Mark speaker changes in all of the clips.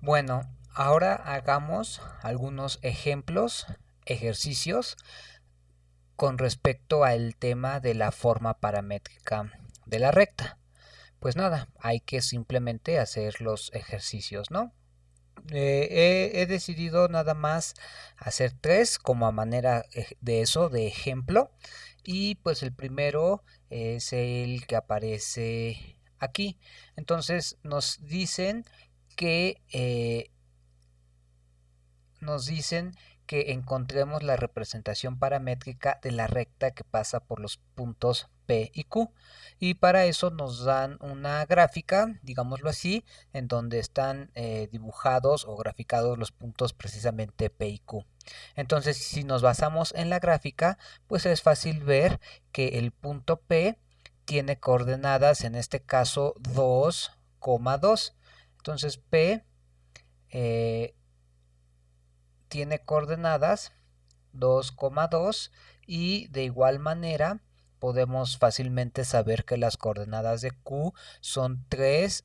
Speaker 1: Bueno, ahora hagamos algunos ejemplos, ejercicios con respecto al tema de la forma paramétrica de la recta. Pues nada, hay que simplemente hacer los ejercicios, ¿no? He decidido nada más hacer tres como a manera de eso, de ejemplo. Y pues el primero es el que aparece aquí. Entonces que nos dicen que encontremos la representación paramétrica de la recta que pasa por los puntos P y Q. Y para eso nos dan una gráfica, digámoslo así, en donde están dibujados o graficados los puntos precisamente P y Q. Entonces, si nos basamos en la gráfica, pues es fácil ver que el punto P tiene coordenadas, en este caso 2,2. Entonces, P eh, tiene coordenadas 2,2 y de igual manera podemos fácilmente saber que las coordenadas de Q son 3,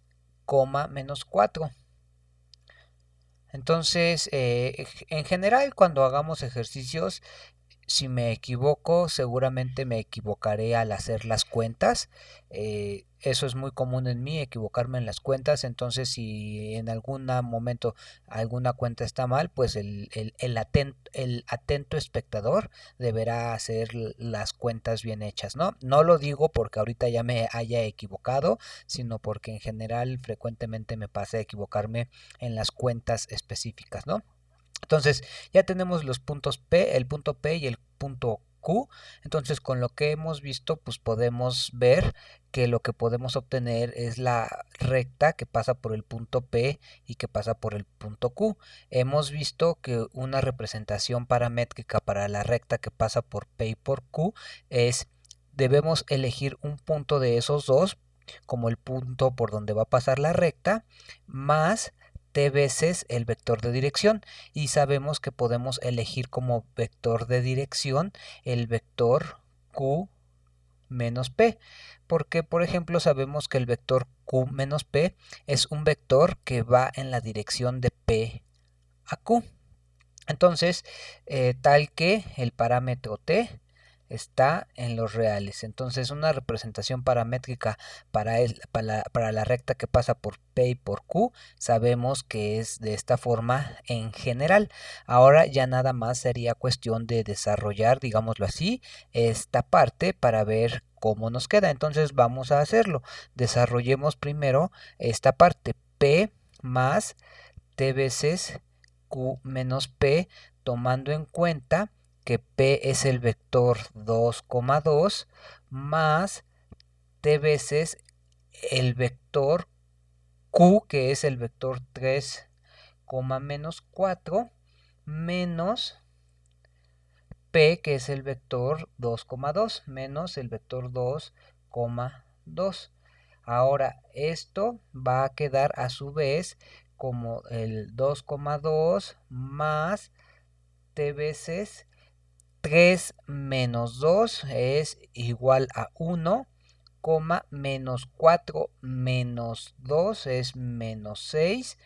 Speaker 1: menos 4. Entonces, en general, cuando hagamos ejercicios, si me equivoco, seguramente me equivocaré al hacer las cuentas. Eso es muy común en mí, equivocarme en las cuentas. Entonces, si en algún momento alguna cuenta está mal, pues el atento espectador deberá hacer las cuentas bien hechas, ¿no? No lo digo porque ahorita ya me haya equivocado, sino porque en general frecuentemente me pasa a equivocarme en las cuentas específicas, ¿no? Entonces ya tenemos los puntos P, el punto P y el punto Q. Entonces con lo que hemos visto, pues podemos ver que lo que podemos obtener es la recta que pasa por el punto P y que pasa por el punto Q. Hemos visto que una representación paramétrica para la recta que pasa por P y por Q es, debemos elegir un punto de esos dos como el punto por donde va a pasar la recta, más t veces el vector de dirección, y sabemos que podemos elegir como vector de dirección el vector q menos p, porque por ejemplo sabemos que el vector q menos p es un vector que va en la dirección de p a q. Entonces, tal que el parámetro t está en los reales. Entonces, una representación paramétrica para la recta que pasa por P y por Q, sabemos que es de esta forma en general. Ahora ya nada más sería cuestión de desarrollar, digámoslo así, esta parte para ver cómo nos queda. Entonces, vamos a hacerlo. Desarrollemos primero esta parte, P más T veces Q menos P, tomando en cuenta que P es el vector 2,2 más T veces el vector Q, que es el vector 3, menos 4, menos P, que es el vector 2,2, menos el vector 2,2. Ahora, esto va a quedar a su vez como el 2,2 más t veces 3 menos 2 es igual a 1, menos 4 menos 2 es menos 6,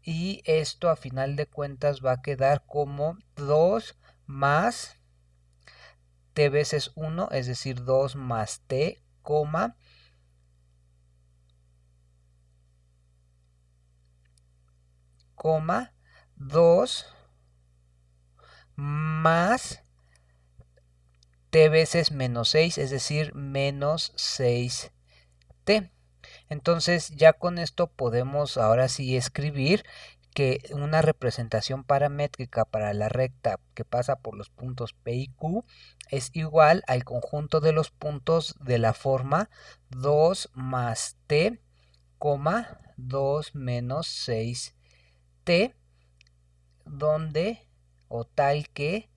Speaker 1: y esto a final de cuentas va a quedar como 2 más t veces 1, es decir, 2 más t, coma 2 más t veces menos 6, es decir, menos 6t. Entonces ya con esto podemos ahora sí escribir que una representación paramétrica para la recta que pasa por los puntos P y Q es igual al conjunto de los puntos de la forma 2 más t, 2 menos 6t, donde o tal que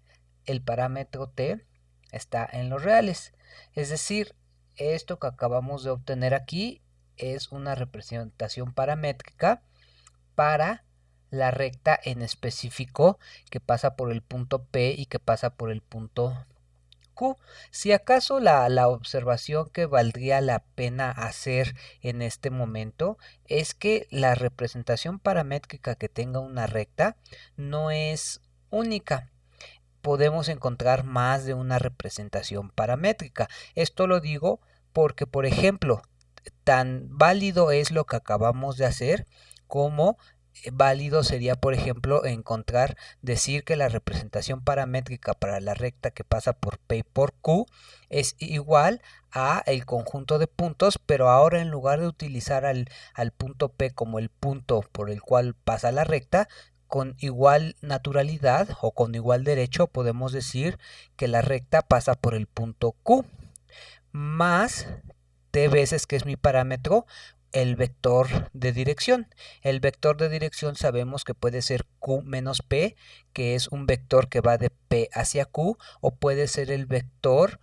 Speaker 1: el parámetro t está en los reales. Es decir, esto que acabamos de obtener aquí es una representación paramétrica para la recta en específico que pasa por el punto P y que pasa por el punto Q. Si acaso la observación que valdría la pena hacer en este momento es que la representación paramétrica que tenga una recta no es única. Podemos encontrar más de una representación paramétrica. Esto lo digo porque, por ejemplo, tan válido es lo que acabamos de hacer como válido sería, por ejemplo, decir que la representación paramétrica para la recta que pasa por P y por Q es igual a el conjunto de puntos, pero ahora en lugar de utilizar al punto P como el punto por el cual pasa la recta, con igual naturalidad o con igual derecho podemos decir que la recta pasa por el punto Q más t veces, que es mi parámetro, el vector de dirección. El vector de dirección sabemos que puede ser q menos p, que es un vector que va de p hacia q, o puede ser el vector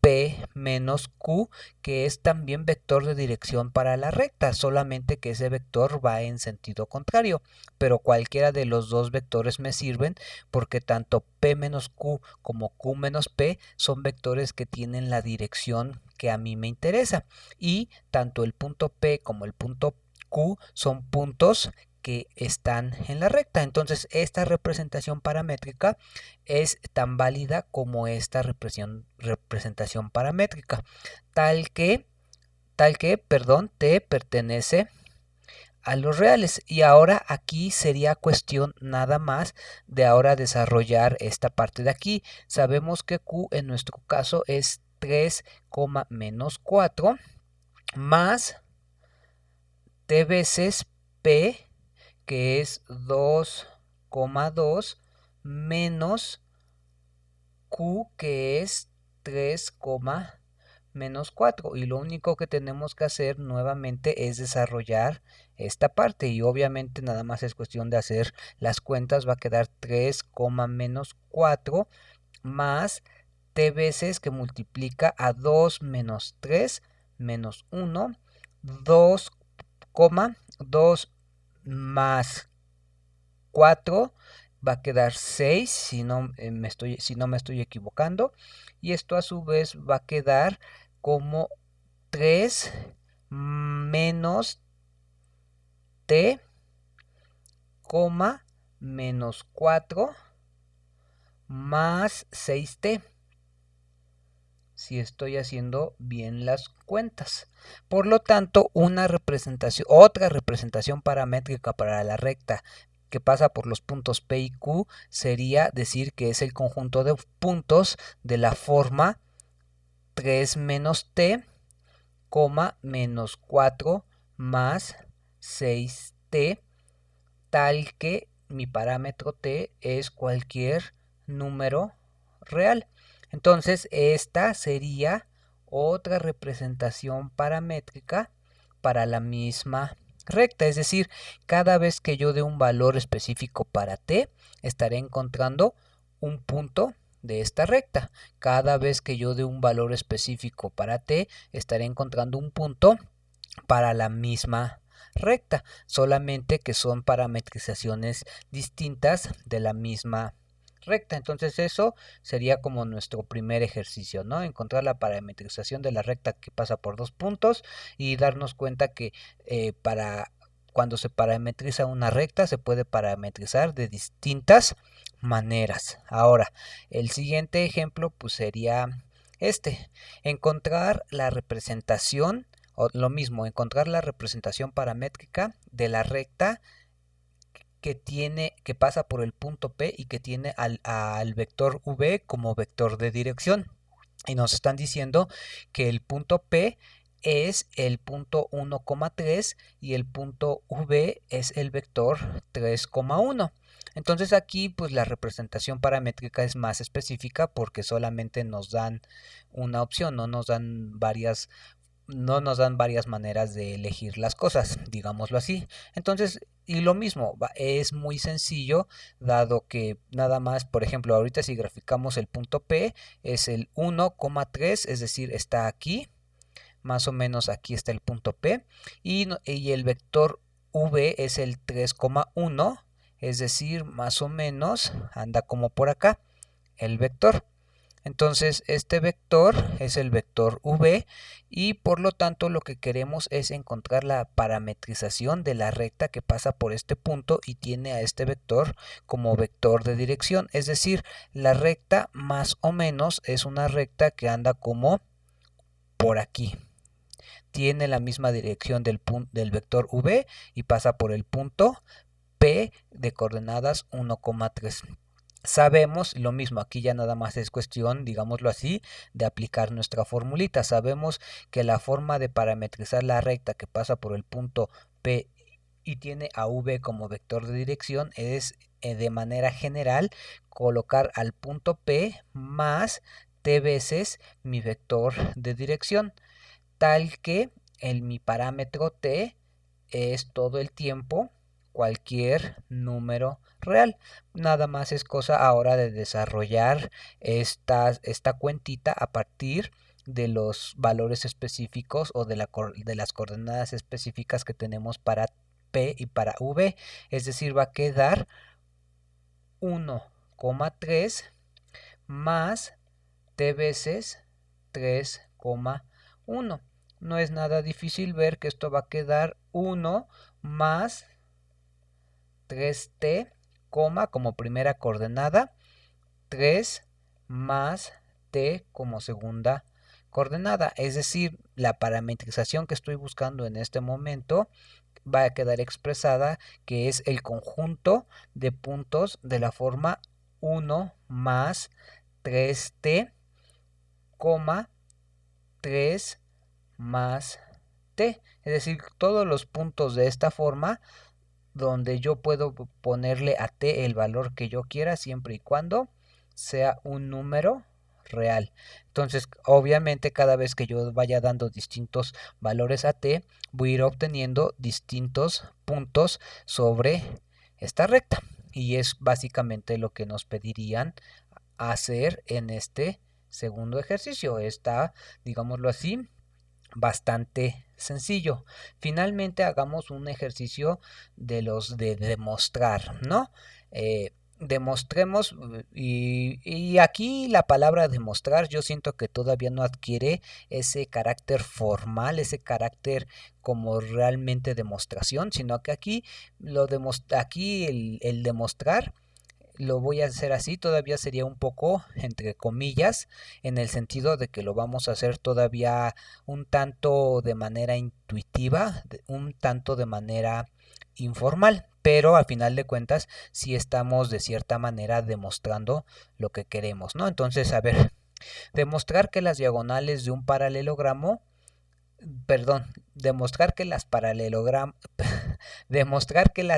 Speaker 1: P menos Q, que es también vector de dirección para la recta, solamente que ese vector va en sentido contrario, pero cualquiera de los dos vectores me sirven porque tanto P menos Q como Q menos P son vectores que tienen la dirección que a mí me interesa, y tanto el punto P como el punto Q son puntos que están en la recta. Entonces esta representación paramétrica es tan válida como esta representación paramétrica, T pertenece a los reales. Y ahora aquí sería cuestión nada más de ahora desarrollar esta parte de aquí. Sabemos que Q en nuestro caso es 3, menos 4 más T veces P, que es 2,2 menos Q, que es 3, menos 4, y lo único que tenemos que hacer nuevamente es desarrollar esta parte, y obviamente nada más es cuestión de hacer las cuentas. Va a quedar 3, menos 4 más t veces, que multiplica a 2 menos 3 menos 1, 2, 2 más 4 va a quedar 6 si no me estoy equivocando, y esto a su vez va a quedar como 3 menos t, menos 4 más 6t, si estoy haciendo bien las cuentas. Por lo tanto, otra representación paramétrica para la recta que pasa por los puntos P y Q sería decir que es el conjunto de puntos de la forma 3 menos t, menos 4 más 6t, tal que mi parámetro t es cualquier número real. Entonces esta sería otra representación paramétrica para la misma recta, es decir, cada vez que yo dé un valor específico para t, estaré encontrando un punto de esta recta. Cada vez que yo dé un valor específico para t, estaré encontrando un punto para la misma recta, solamente que son parametrizaciones distintas de la misma recta. Entonces eso sería como nuestro primer ejercicio, ¿no? Encontrar la parametrización de la recta que pasa por dos puntos y darnos cuenta que cuando se parametriza una recta se puede parametrizar de distintas maneras. Ahora, el siguiente ejemplo pues sería encontrar la representación, o lo mismo, encontrar la representación paramétrica de la recta que pasa por el punto P y que tiene al vector V como vector de dirección. Y nos están diciendo que el punto P es el punto 1,3 y el punto V es el vector 3,1. Entonces aquí pues la representación paramétrica es más específica porque solamente nos dan una opción, no nos dan varias maneras de elegir las cosas, digámoslo así. Entonces, y lo mismo, es muy sencillo, dado que nada más, por ejemplo, ahorita si graficamos el punto P, es el 1,3, es decir, está aquí, más o menos aquí está el punto P, y el vector V es el 3,1, es decir, más o menos anda como por acá el vector. Entonces este vector es el vector v y por lo tanto lo que queremos es encontrar la parametrización de la recta que pasa por este punto y tiene a este vector como vector de dirección. Es decir, la recta más o menos es una recta que anda como por aquí. Tiene la misma dirección del vector v y pasa por el punto P de coordenadas 1,3. Sabemos lo mismo, aquí ya nada más es cuestión, digámoslo así, de aplicar nuestra formulita. Sabemos que la forma de parametrizar la recta que pasa por el punto P y tiene a V como vector de dirección es de manera general colocar al punto P más T veces mi vector de dirección, tal que mi parámetro T es todo el tiempo cualquier número real. Nada más es cosa ahora de desarrollar esta cuentita a partir de los valores específicos o de las coordenadas específicas que tenemos para P y para V. Es decir, va a quedar 1,3 más T veces 3,1. No es nada difícil ver que esto va a quedar 1 más 3t, como primera coordenada, 3 más t como segunda coordenada. Es decir, la parametrización que estoy buscando en este momento va a quedar expresada que es el conjunto de puntos de la forma 1 más 3t, 3 más t. Es decir, todos los puntos de esta forma donde yo puedo ponerle a t el valor que yo quiera siempre y cuando sea un número real. Entonces, obviamente cada vez que yo vaya dando distintos valores a t, voy a ir obteniendo distintos puntos sobre esta recta. Y es básicamente lo que nos pedirían hacer en este segundo ejercicio. Está, digámoslo así, bastante sencillo. Finalmente hagamos un ejercicio de los de demostrar, ¿no? Demostremos, y aquí la palabra demostrar yo siento que todavía no adquiere ese carácter formal, ese carácter como realmente demostración, sino que aquí el demostrar lo voy a hacer así, todavía sería un poco entre comillas, en el sentido de que lo vamos a hacer todavía un tanto de manera intuitiva, un tanto de manera informal, pero al final de cuentas sí estamos de cierta manera demostrando lo que queremos, ¿no? Entonces, a ver, demostrar que las diagonales de un paralelogramo, perdón, demostrar que las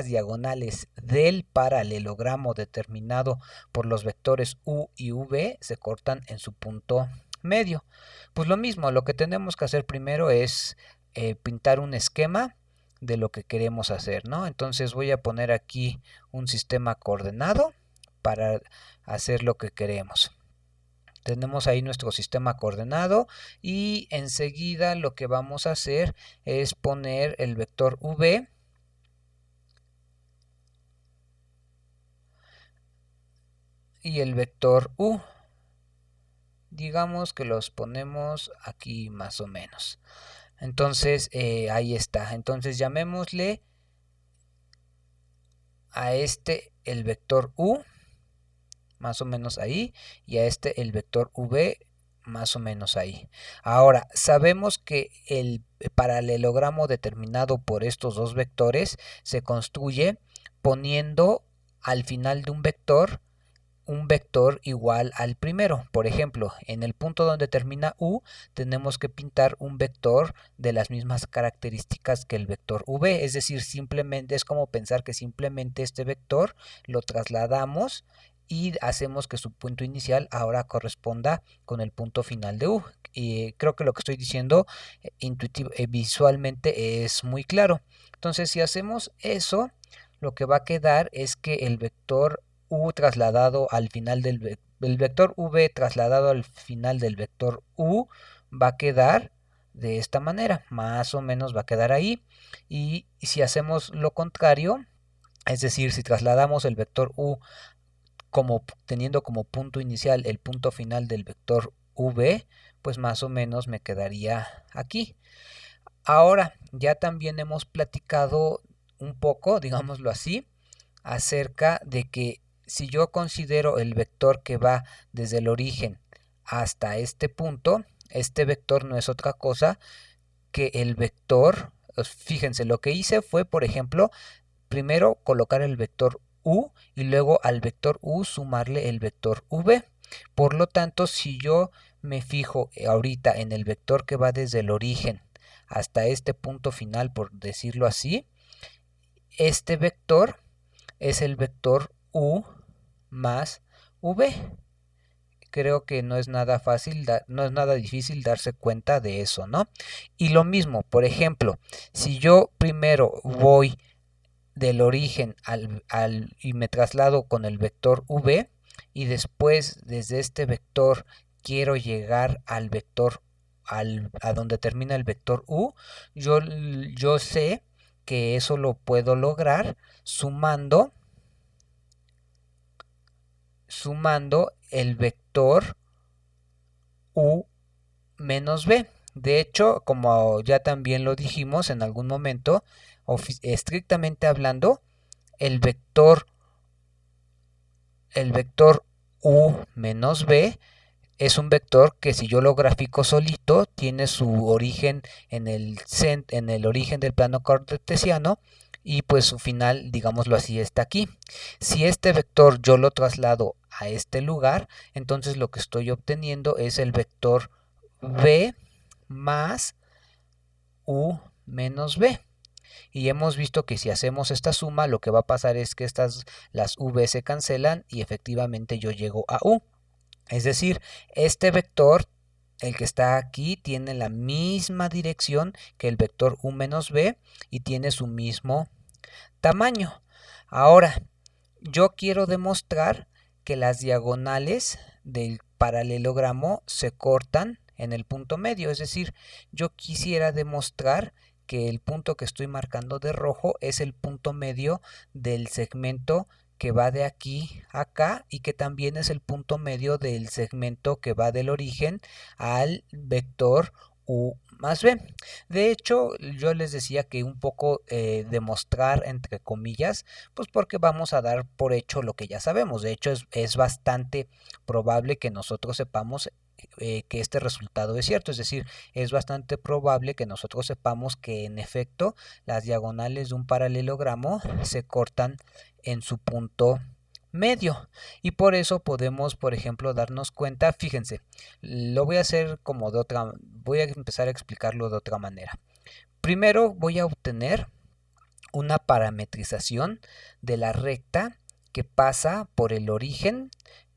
Speaker 1: diagonales del paralelogramo determinado por los vectores u y v se cortan en su punto medio. Pues lo mismo, lo que tenemos que hacer primero es pintar un esquema de lo que queremos hacer, ¿no? Entonces voy a poner aquí un sistema coordenado para hacer lo que queremos. Tenemos ahí nuestro sistema coordenado y enseguida lo que vamos a hacer es poner el vector v y el vector u. Digamos que los ponemos aquí más o menos. Entonces ahí está. Entonces llamémosle a este el vector u, más o menos ahí, y a este el vector v, más o menos ahí. Ahora, sabemos que el paralelogramo determinado por estos dos vectores se construye poniendo al final de un vector igual al primero. Por ejemplo, en el punto donde termina u, tenemos que pintar un vector de las mismas características que el vector v. Es decir, simplemente es como pensar que simplemente este vector lo trasladamos y hacemos que su punto inicial ahora corresponda con el punto final de u. Y creo que lo que estoy diciendo visualmente es muy claro. Entonces, si hacemos eso, lo que va a quedar es que el vector u trasladado al final el vector v trasladado al final del vector u va a quedar de esta manera, más o menos va a quedar ahí. Y si hacemos lo contrario, es decir, si trasladamos el vector u teniendo como punto inicial el punto final del vector v, pues más o menos me quedaría aquí. Ahora, ya también hemos platicado un poco, digámoslo así, acerca de que si yo considero el vector que va desde el origen hasta este punto, este vector no es otra cosa que el vector. Fíjense, lo que hice fue, por ejemplo, primero colocar el vector u y luego al vector u sumarle el vector v. Por lo tanto, si yo me fijo ahorita en el vector que va desde el origen hasta este punto final, por decirlo así, este vector es el vector u más v. Creo que no es nada fácil, no es nada difícil darse cuenta de eso, ¿no? Y lo mismo, por ejemplo, si yo primero voy del origen y me traslado con el vector v y después desde este vector quiero llegar al vector a donde termina el vector u, yo sé que eso lo puedo lograr sumando el vector u menos b. De hecho, como ya también lo dijimos en algún momento, estrictamente hablando, el vector u menos b es un vector que si yo lo grafico solito tiene su origen en el origen del plano cartesiano y pues su final, digámoslo así, está aquí. Si este vector yo lo traslado a este lugar, entonces lo que estoy obteniendo es el vector v más u menos b. Y hemos visto que si hacemos esta suma, lo que va a pasar es que las v se cancelan y efectivamente yo llego a u. Es decir, este vector, el que está aquí, tiene la misma dirección que el vector u menos b y tiene su mismo tamaño. Ahora, yo quiero demostrar que las diagonales del paralelogramo se cortan en el punto medio. Es decir, yo quisiera demostrar que el punto que estoy marcando de rojo es el punto medio del segmento que va de aquí a acá y que también es el punto medio del segmento que va del origen al vector u más b. De hecho, yo les decía que un poco demostrar entre comillas, pues porque vamos a dar por hecho lo que ya sabemos. De hecho, es bastante probable que nosotros sepamos que este resultado es cierto, es decir, es bastante probable que nosotros sepamos que en efecto las diagonales de un paralelogramo se cortan en su punto medio y por eso podemos, por ejemplo, darnos cuenta. Fíjense, lo voy a hacer como voy a empezar a explicarlo de otra manera. Primero voy a obtener una parametrización de la recta que pasa por el origen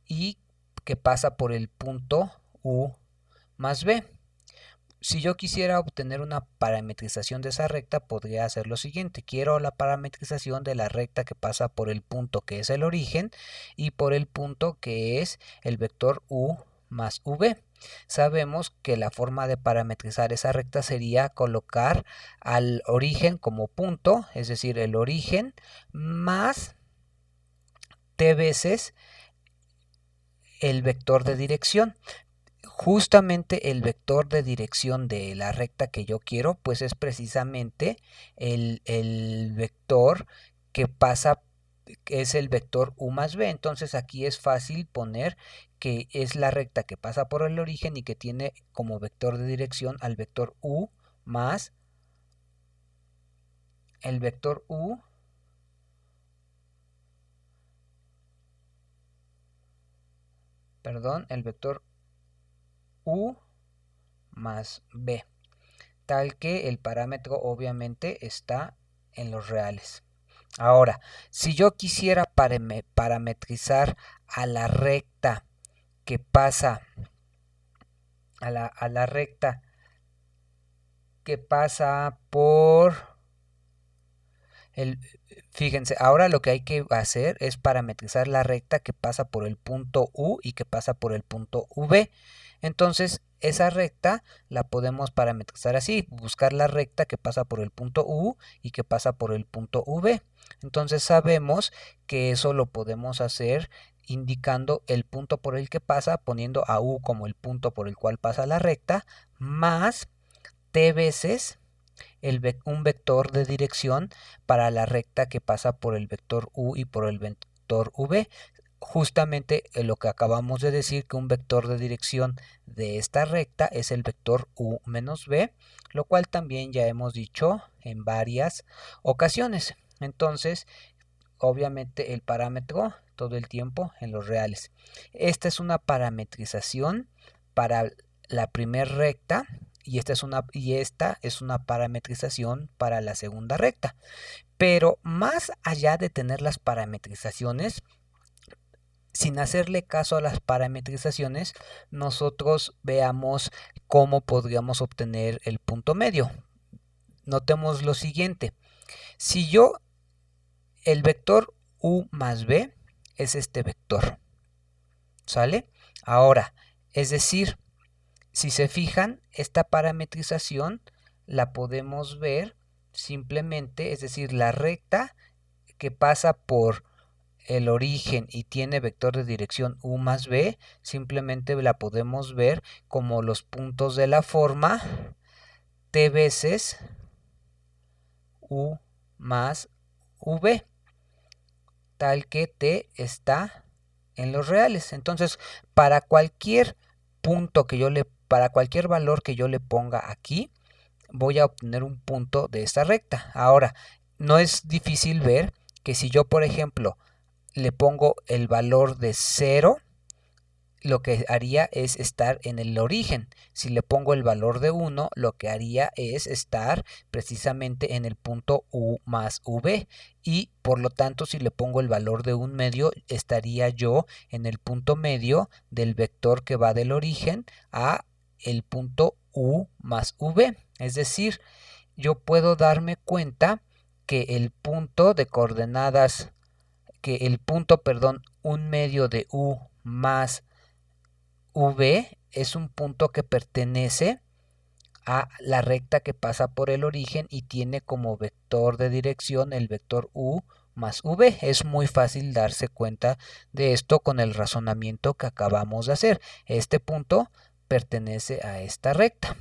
Speaker 1: y que pasa por el punto u más b. Si yo quisiera obtener una parametrización de esa recta, podría hacer lo siguiente. Quiero la parametrización de la recta que pasa por el punto que es el origen y por el punto que es el vector u más v. Sabemos que la forma de parametrizar esa recta sería colocar al origen como punto, es decir, el origen más t veces el vector de dirección. Justamente el vector de dirección de la recta que yo quiero, pues es precisamente el vector que pasa, que es el vector u más b. Entonces aquí es fácil poner que es la recta que pasa por el origen y que tiene como vector de dirección al vector u más el vector u el vector u más b, tal que el parámetro obviamente está en los reales. Ahora, si yo quisiera parametrizar a la recta que pasa a la recta que pasa por el, fíjense, ahora lo que hay que hacer es parametrizar la recta que pasa por el punto U y que pasa por el punto V. Entonces, esa recta la podemos parametrizar así, buscar la recta que pasa por el punto U y que pasa por el punto V. Entonces sabemos que eso lo podemos hacer indicando el punto por el que pasa, poniendo a U como el punto por el cual pasa la recta, más t veces un vector de dirección para la recta que pasa por el vector U y por el vector V. Justamente lo que acabamos de decir, que un vector de dirección de esta recta es el vector U menos V, lo cual también ya hemos dicho en varias ocasiones. Entonces, obviamente el parámetro todo el tiempo en los reales. Esta es una parametrización para la primera recta y esta es una parametrización para la segunda recta. Pero más allá de tener las parametrizaciones, sin hacerle caso a las parametrizaciones, nosotros veamos cómo podríamos obtener el punto medio. Notemos lo siguiente. Si el vector U más B es este vector, ¿sale? Ahora, es decir, si se fijan, esta parametrización la podemos ver simplemente, es decir, la recta que pasa por el origen y tiene vector de dirección U más B, simplemente la podemos ver como los puntos de la forma T veces U más V, tal que T está en los reales. Entonces, para cualquier para cualquier valor que yo le ponga aquí, voy a obtener un punto de esta recta. Ahora, no es difícil ver que si yo, por ejemplo, le pongo el valor de 0, lo que haría es estar en el origen. Si le pongo el valor de 1, lo que haría es estar precisamente en el punto U más V. Y por lo tanto, si le pongo el valor de 1/2, estaría yo en el punto medio del vector que va del origen a el punto U más V. Es decir, yo puedo darme cuenta que el punto de coordenadas, perdón, 1/2 de U más V es un punto que pertenece a la recta que pasa por el origen y tiene como vector de dirección el vector U más V. Es muy fácil darse cuenta de esto con el razonamiento que acabamos de hacer. Este punto pertenece a esta recta.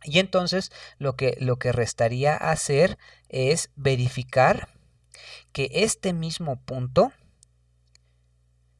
Speaker 1: Y entonces lo que restaría hacer es verificar que este mismo punto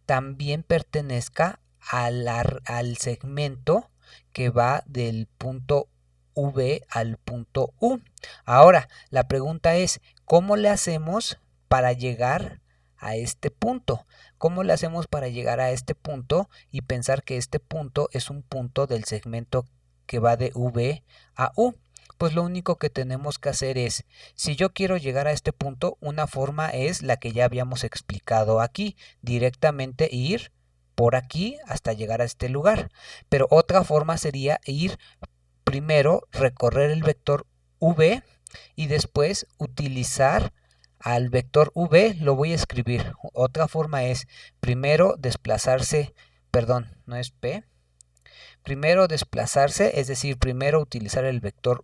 Speaker 1: también pertenezca al segmento que va del punto V al punto U. Ahora, la pregunta es, ¿cómo le hacemos para llegar a este punto? ¿Cómo le hacemos para llegar a este punto y pensar que este punto es un punto del segmento que va de V a U? Pues lo único que tenemos que hacer es, si yo quiero llegar a este punto, una forma es la que ya habíamos explicado aquí, directamente ir por aquí hasta llegar a este lugar. Pero otra forma sería ir primero, recorrer el vector V y después utilizar al vector V, lo voy a escribir. Otra forma es primero desplazarse, perdón, no es P. Primero desplazarse, es decir, primero utilizar el vector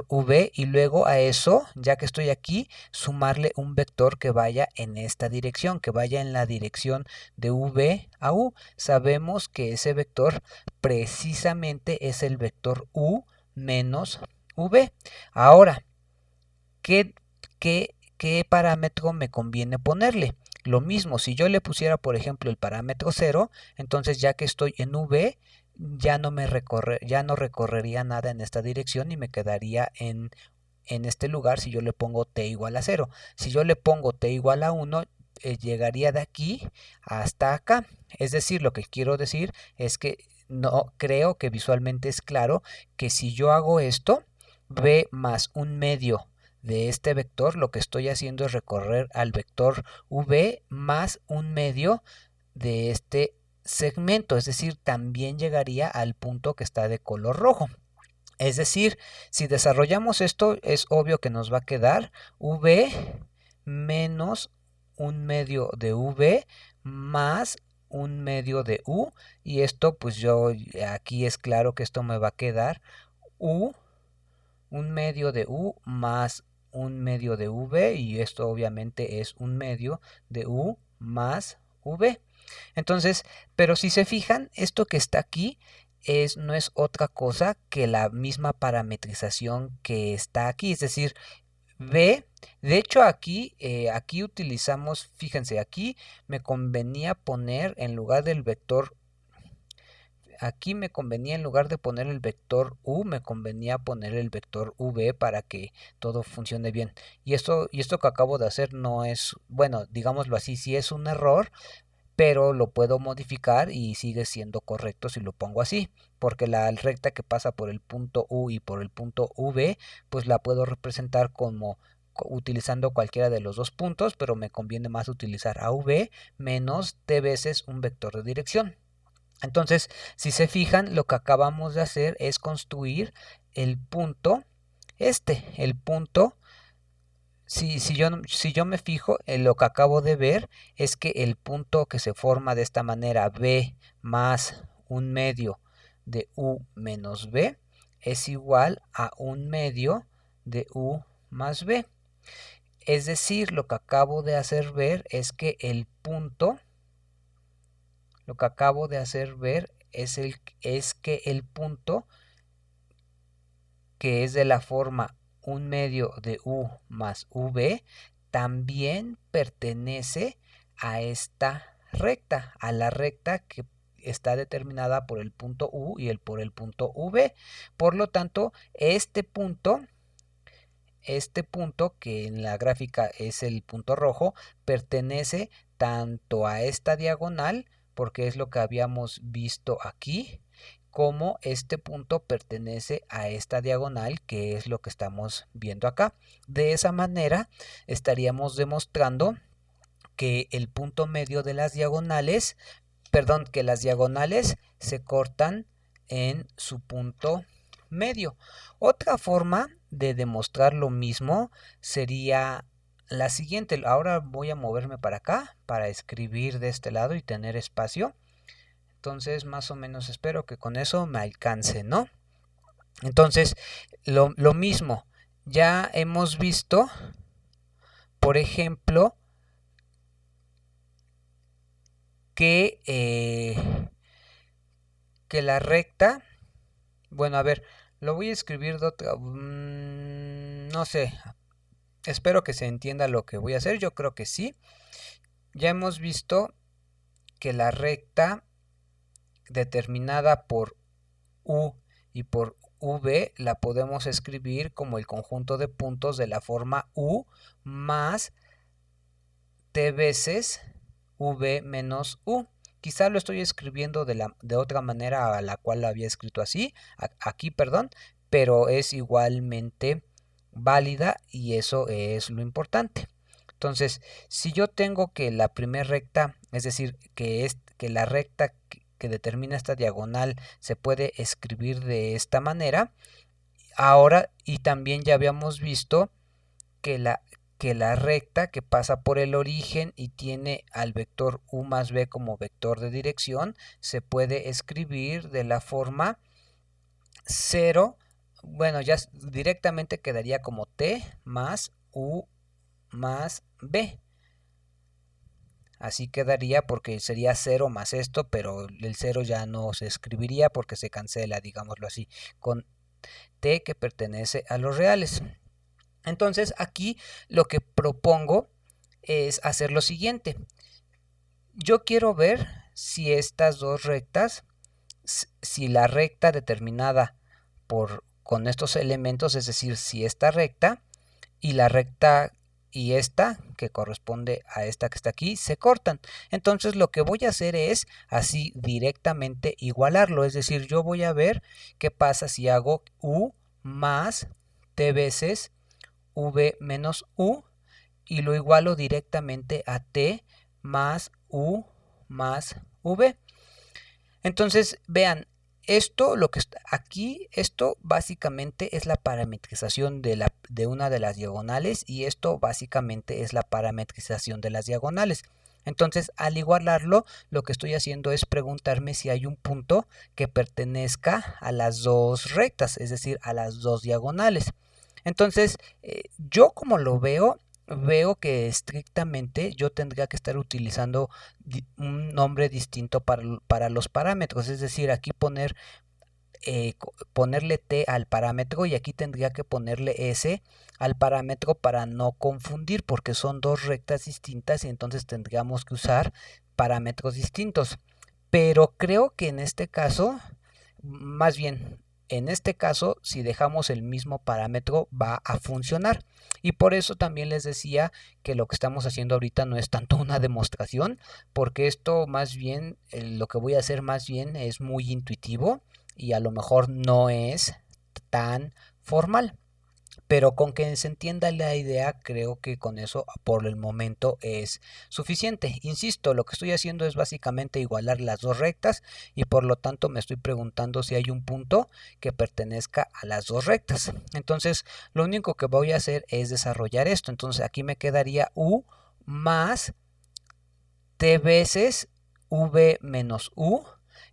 Speaker 1: V y luego a eso, ya que estoy aquí, sumarle un vector que vaya en esta dirección, que vaya en la dirección de V a U. Sabemos que ese vector precisamente es el vector U menos V. Ahora, ¿qué, qué parámetro me conviene ponerle? Lo mismo, si yo le pusiera, por ejemplo, el parámetro 0, entonces ya que estoy en V, ya no recorrería nada en esta dirección y me quedaría en este lugar si yo le pongo t igual a 0. Si yo le pongo t igual a 1, llegaría de aquí hasta acá. Es decir, lo que quiero decir es que no creo que visualmente es claro que si yo hago esto, v más 1/2 de este vector, lo que estoy haciendo es recorrer al vector v más 1/2 de este segmento, es decir, también llegaría al punto que está de color rojo. Es decir, si desarrollamos esto, es obvio que nos va a quedar v menos 1/2 de v más 1/2 de u, y esto pues aquí es claro que esto me va a quedar u 1/2 de u más 1/2 de v, y esto obviamente es 1/2 de u más v. Entonces, pero si se fijan, esto que está aquí no es otra cosa que la misma parametrización que está aquí, es decir, v. De hecho, aquí utilizamos, fíjense, aquí me convenía poner en lugar del vector, aquí me convenía en lugar de poner el vector u, me convenía poner el vector v para que todo funcione bien. Y esto que acabo de hacer no es, bueno, digámoslo así, sí es un error, pero lo puedo modificar y sigue siendo correcto si lo pongo así, porque la recta que pasa por el punto U y por el punto V, pues la puedo representar como utilizando cualquiera de los dos puntos, pero me conviene más utilizar AV menos t veces un vector de dirección. Entonces, si se fijan, lo que acabamos de hacer es construir el punto, el punto. Si yo me fijo en lo que acabo de ver, es que el punto que se forma de esta manera, b más un medio de u menos b, es igual a un medio de u más b. Es decir, lo que acabo de hacer ver es que el punto, lo que acabo de hacer ver es que el punto que es de la forma un medio de u más v, también pertenece a esta recta, a la recta que está determinada por el punto u y por el punto v. Por lo tanto, este punto que en la gráfica es el punto rojo, pertenece tanto a esta diagonal, porque es lo que habíamos visto aquí, como este punto pertenece a esta diagonal, que es lo que estamos viendo acá. De esa manera estaríamos demostrando que el punto medio de las diagonales, perdón, que las diagonales se cortan en su punto medio. Otra forma de demostrar lo mismo sería la siguiente. Ahora voy a moverme para acá para escribir de este lado y tener espacio. Entonces, más o menos espero que con eso me alcance, ¿no? Entonces, lo mismo, ya hemos visto, por ejemplo, que la recta, bueno, a ver, lo voy a escribir de otra, no sé, espero que se entienda lo que voy a hacer, yo creo que sí. Ya hemos visto que la recta determinada por u y por v la podemos escribir como el conjunto de puntos de la forma u más t veces v menos u. Quizá lo estoy escribiendo de otra manera a la cual lo había escrito así, aquí, perdón, pero es igualmente válida y eso es lo importante. Entonces, si yo tengo que la primera recta, es decir, que la recta que determina esta diagonal se puede escribir de esta manera, ahora, y también ya habíamos visto que la recta que pasa por el origen y tiene al vector u más b como vector de dirección, se puede escribir de la forma 0, bueno, ya directamente quedaría como t más u más b. Así quedaría porque sería 0 más esto, pero el 0 ya no se escribiría porque se cancela, digámoslo así, con t que pertenece a los reales. Entonces aquí lo que propongo es hacer lo siguiente. Yo quiero ver si estas dos rectas, si la recta determinada con estos elementos, es decir, si esta recta y la recta y esta, que corresponde a esta que está aquí, se cortan. Entonces lo que voy a hacer es así directamente igualarlo, es decir, yo voy a ver qué pasa si hago u más t veces v menos u y lo igualo directamente a t más u más v. Entonces, vean, esto lo que está aquí, esto básicamente es la parametrización de una de las diagonales y esto básicamente es la parametrización de las diagonales. Entonces, al igualarlo, lo que estoy haciendo es preguntarme si hay un punto que pertenezca a las dos rectas, es decir, a las dos diagonales. Entonces, yo como lo veo, veo que estrictamente yo tendría que estar utilizando un nombre distinto para los parámetros, es decir, aquí ponerle t al parámetro y aquí tendría que ponerle s al parámetro para no confundir, porque son dos rectas distintas y entonces tendríamos que usar parámetros distintos. Pero creo que en este caso, más bien, en este caso, si dejamos el mismo parámetro va a funcionar. Y por eso también les decía que lo que estamos haciendo ahorita no es tanto una demostración, porque esto más bien, lo que voy a hacer más bien es muy intuitivo y a lo mejor no es tan formal. Pero con que se entienda la idea, creo que con eso por el momento es suficiente. Insisto, lo que estoy haciendo es básicamente igualar las dos rectas y por lo tanto me estoy preguntando si hay un punto que pertenezca a las dos rectas. Entonces, lo único que voy a hacer es desarrollar esto. Entonces, aquí me quedaría u más t veces v menos u.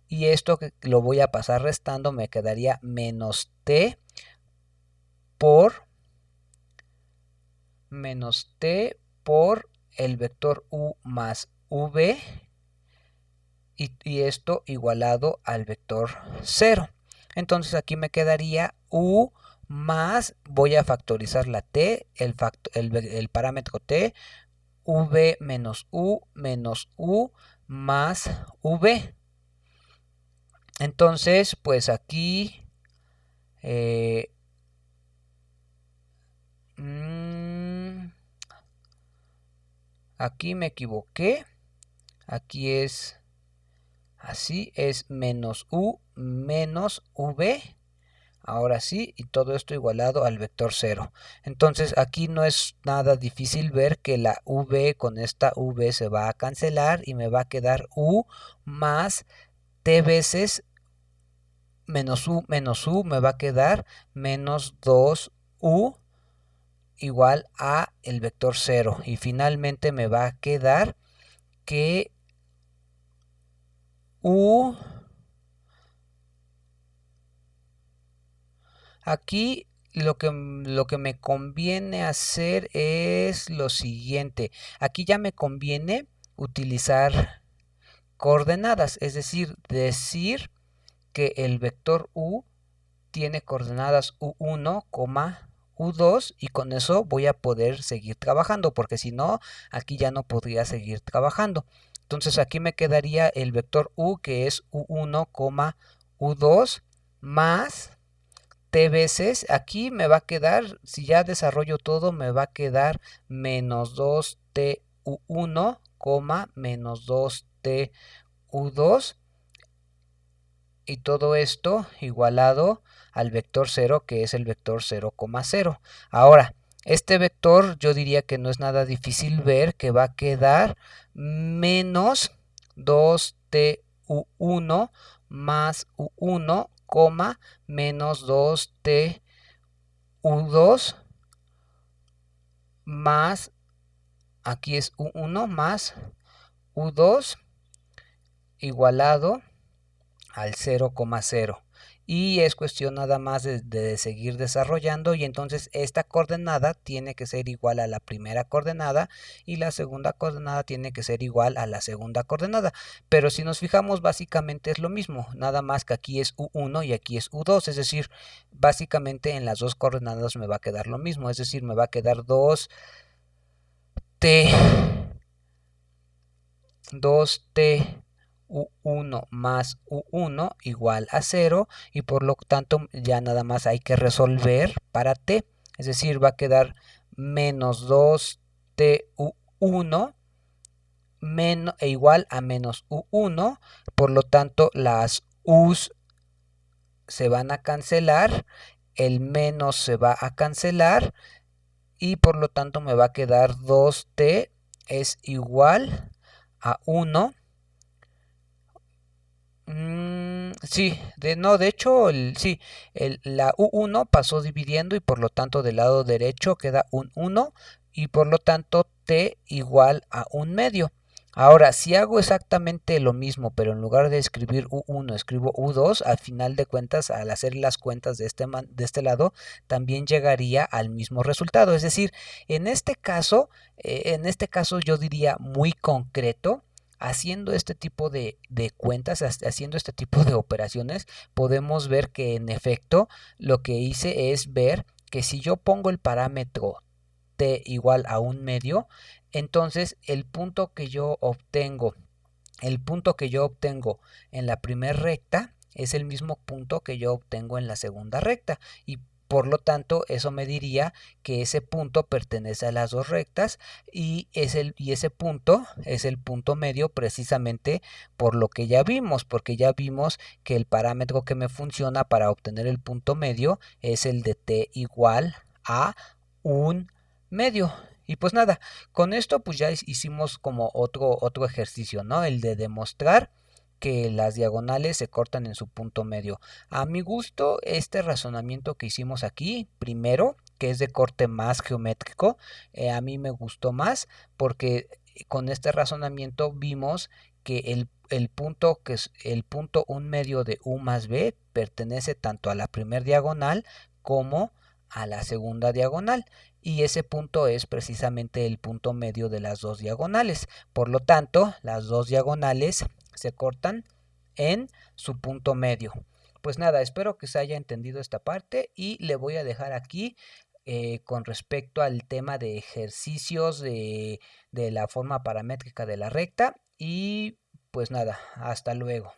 Speaker 1: Y esto que lo voy a pasar restando me quedaría menos t por el vector u más v y esto igualado al vector 0. Entonces aquí me quedaría u más, voy a factorizar la t, el parámetro t, v menos u más v. Entonces, pues aquí aquí me equivoqué. Aquí es así, es menos u menos v. Ahora sí, y todo esto igualado al vector 0. Entonces aquí no es nada difícil ver que la v con esta v se va a cancelar y me va a quedar u más t veces menos u me va a quedar menos 2u igual a el vector 0. Y finalmente me va a quedar que u aquí lo que me conviene hacer es lo siguiente. Aquí ya me conviene utilizar coordenadas, es decir que el vector u tiene coordenadas u1, u2 y con eso voy a poder seguir trabajando, porque si no, aquí ya no podría seguir trabajando. Entonces aquí me quedaría el vector u que es u1, u2 más t veces, aquí me va a quedar, si ya desarrollo todo, me va a quedar menos 2t u1, menos 2t u2 y todo esto igualado al vector 0 que es el vector 0, 0. Ahora, este vector yo diría que no es nada difícil ver que va a quedar menos 2t u1 más u1, menos 2t u2 más, aquí es u1 más u2 igualado al 0,0 y es cuestión nada más de seguir desarrollando y entonces esta coordenada tiene que ser igual a la primera coordenada y la segunda coordenada tiene que ser igual a la segunda coordenada, pero si nos fijamos básicamente es lo mismo, nada más que aquí es u1 y aquí es u2, es decir, básicamente en las dos coordenadas me va a quedar lo mismo, es decir, me va a quedar 2t u1 más u1 igual a 0 y por lo tanto ya nada más hay que resolver para t, es decir, va a quedar menos 2t u1 igual a menos u1, por lo tanto las u's se van a cancelar, el menos se va a cancelar y por lo tanto me va a quedar 2t es igual a 1. Sí, de hecho, la U1 pasó dividiendo y por lo tanto del lado derecho queda un 1 y por lo tanto t igual a 1 medio. Ahora, si hago exactamente lo mismo, pero en lugar de escribir U1, escribo U2, al final de cuentas, al hacer las cuentas de este lado, también llegaría al mismo resultado. Es decir, en este caso yo diría muy concreto, haciendo este tipo de cuentas, haciendo este tipo de operaciones, podemos ver que en efecto lo que hice es ver que si yo pongo el parámetro t igual a un medio, entonces el punto que yo obtengo en la primera recta es el mismo punto que yo obtengo en la segunda recta y por lo tanto eso me diría que ese punto pertenece a las dos rectas y ese punto es el punto medio precisamente por lo que ya vimos, porque ya vimos que el parámetro que me funciona para obtener el punto medio es el de t igual a un medio. Y pues nada, con esto pues ya hicimos como otro ejercicio, ¿no? El de demostrar que las diagonales se cortan en su punto medio. A mi gusto, este razonamiento que hicimos aquí, primero, que es de corte más geométrico, a mí me gustó más porque con este razonamiento vimos que el punto que es el punto un medio de u más b pertenece tanto a la primer diagonal como a la segunda diagonal y ese punto es precisamente el punto medio de las dos diagonales. Por lo tanto, las dos diagonales se cortan en su punto medio. Pues nada, espero que se haya entendido esta parte y le voy a dejar aquí con respecto al tema de ejercicios de la forma paramétrica de la recta y pues nada, hasta luego.